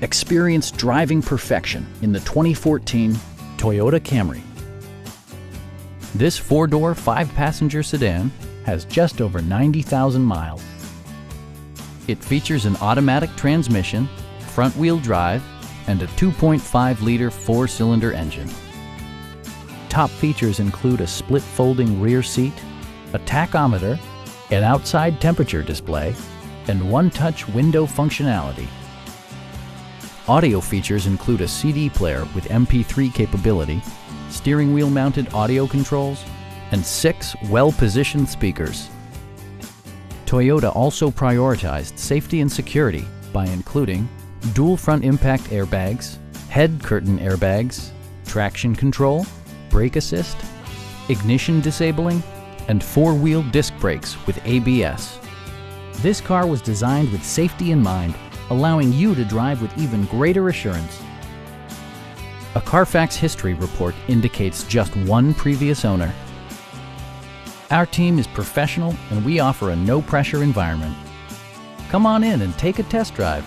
Experience driving perfection in the 2014 Toyota Camry. This four-door, five-passenger sedan has just over 90,000 miles. It features an automatic transmission, front-wheel drive, and a 2.5-liter four-cylinder engine. Top features include a split folding rear seat, a tachometer, an outside temperature display, and one-touch window functionality. Audio features include a CD player with MP3 capability, steering wheel mounted audio controls, and 6 well-positioned speakers. Toyota also prioritized safety and security by including dual front impact airbags, head curtain airbags, traction control, brake assist, ignition disabling, and four-wheel disc brakes with ABS. This car was designed with safety in mind, allowing you to drive with even greater assurance. A Carfax history report indicates just one previous owner. Our team is professional and we offer a no-pressure environment. Come on in and take a test drive.